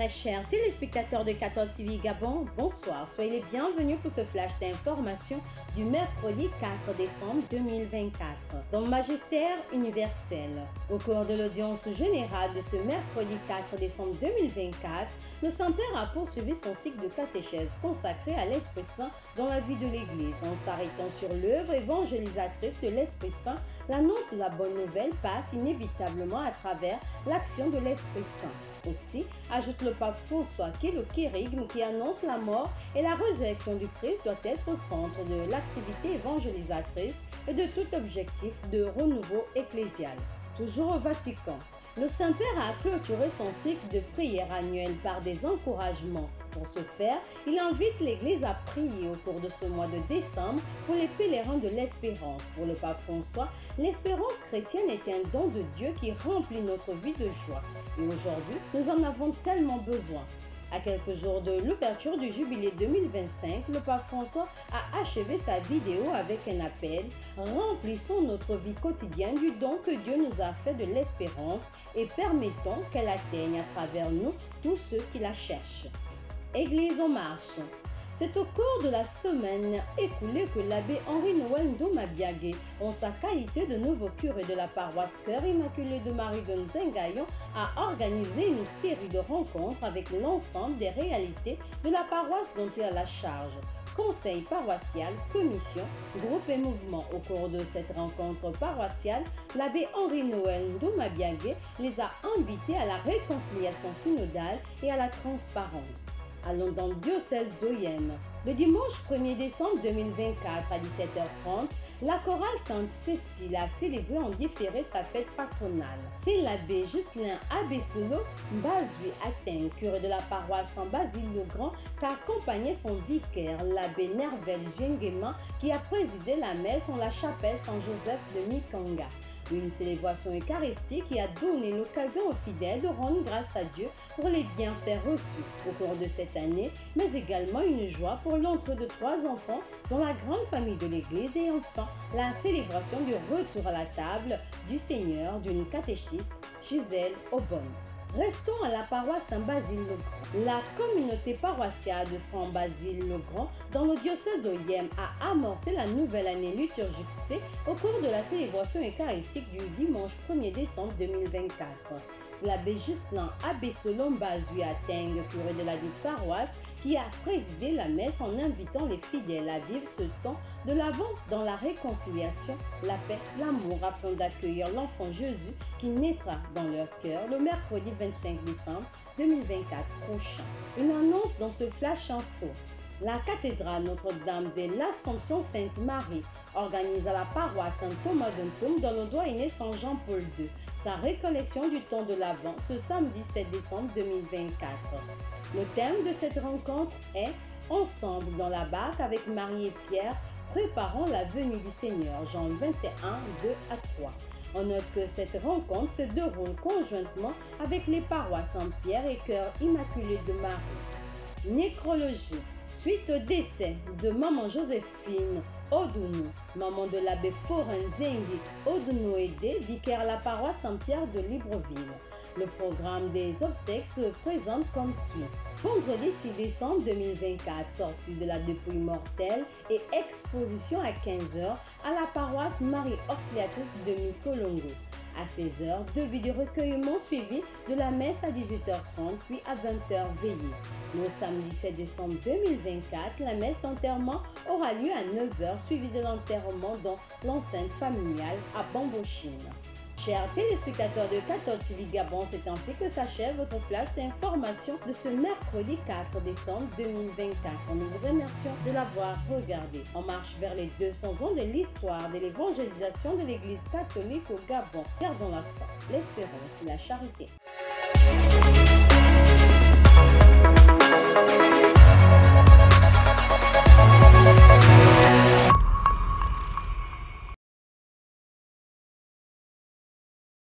Très chers téléspectateurs de 14 TV Gabon, bonsoir. Soyez les bienvenus pour ce flash d'information du mercredi 4 décembre 2024. Dans le Magistère universel, au cours de l'audience générale de ce mercredi 4 décembre 2024, le Saint-Père a poursuivi son cycle de catéchèse consacré à l'Esprit Saint dans la vie de l'Église. En s'arrêtant sur l'œuvre évangélisatrice de l'Esprit Saint, l'annonce de la bonne nouvelle passe inévitablement à travers l'action de l'Esprit Saint. Aussi, ajoute le pape François, que le kérigme qui annonce la mort et la résurrection du Christ doit être au centre de l'activité évangélisatrice et de tout objectif de renouveau ecclésial. Toujours au Vatican, le Saint-Père a clôturé son cycle de prière annuelle par des encouragements. Pour ce faire, il invite l'Église à prier au cours de ce mois de décembre pour les pèlerins de l'espérance. Pour le pape François, l'espérance chrétienne est un don de Dieu qui remplit notre vie de joie. Et aujourd'hui, nous en avons tellement besoin. À quelques jours de l'ouverture du jubilé 2025, le pape François a achevé sa vidéo avec un appel « Remplissons notre vie quotidienne du don que Dieu nous a fait de l'espérance et permettons qu'elle atteigne à travers nous tous ceux qui la cherchent. » Église en marche. C'est au cours de la semaine écoulée que l'abbé Henri-Noël Ndomabiagé, en sa qualité de nouveau curé de la paroisse Cœur Immaculé de Marie de Nzengayon, a organisé une série de rencontres avec l'ensemble des réalités de la paroisse dont il a la charge. Conseil paroissial, commission, groupe et mouvement. Au cours de cette rencontre paroissiale, l'abbé Henri-Noël Ndomabiagé les a invités à la réconciliation synodale et à la transparence. Allons dans le diocèse d'Oyem. Le dimanche 1er décembre 2024 à 17h30, la chorale Sainte-Cécile a célébré en différé sa fête patronale. C'est l'abbé Ghislain Abessolo Mbazui Ateng, curé de la paroisse Saint-Basile-le-Grand, qui a accompagné son vicaire, l'abbé Nervel Juengema, qui a présidé la messe en la chapelle Saint-Joseph de Mikanga. Une célébration eucharistique qui a donné l'occasion aux fidèles de rendre grâce à Dieu pour les bienfaits reçus au cours de cette année, mais également une joie pour l'entrée de 3 enfants dans la grande famille de l'Église et enfin la célébration du retour à la table du Seigneur d'une catéchiste, Gisèle Aubonne. Restons à la paroisse Saint-Basile-le-Grand. La communauté paroissiale de Saint-Basile-le-Grand dans le diocèse d'Oyem a amorcé la nouvelle année liturgique C au cours de la célébration eucharistique du dimanche 1er décembre 2024. C'est l'abbé Ghislain Abessolo Mbazui Ateng, curé de la dite paroisse, qui a présidé la messe en invitant les fidèles à vivre ce temps de l'Avent dans la réconciliation, la paix, l'amour, afin d'accueillir l'enfant Jésus qui naîtra dans leur cœur le mercredi 25 décembre 2024 prochain. Une annonce dans ce flash info. La cathédrale Notre-Dame de l'Assomption Sainte-Marie organise à la paroisse Saint-Thomas d'Untum dans le doyenné Saint-Jean-Paul II sa récollection du temps de l'Avent ce samedi 7 décembre 2024. Le thème de cette rencontre est « Ensemble dans la barque avec Marie et Pierre, préparant la venue du Seigneur » Jean 21, 2 à 3. On note que cette rencontre se déroule conjointement avec les paroisses Saint-Pierre et Cœur Immaculé de Marie. Nécrologie. Suite au décès de maman Joséphine Odounou, maman de l'abbé Forenzengi Odounou-Aidé, vicaire à la paroisse Saint-Pierre de Libreville. Le programme des obsèques se présente comme suit. Vendredi 6 décembre 2024, sortie de la dépouille mortelle et exposition à 15h à la paroisse Marie Auxiliatrice de Mikolongo. À 16h, 2 vidéo-recueillements suivis de la messe à 18h30 puis à 20h veillée. Le samedi 7 décembre 2024, la messe d'enterrement aura lieu à 9h suivie de l'enterrement dans l'enceinte familiale à Bambochine. Chers téléspectateurs de 14 TV Gabon, c'est ainsi que s'achève votre flash d'information de ce mercredi 4 décembre 2024. Nous vous remercions de l'avoir regardé. On marche vers les 200 ans de l'histoire de l'évangélisation de l'Église catholique au Gabon. Gardons la foi, l'espérance et la charité.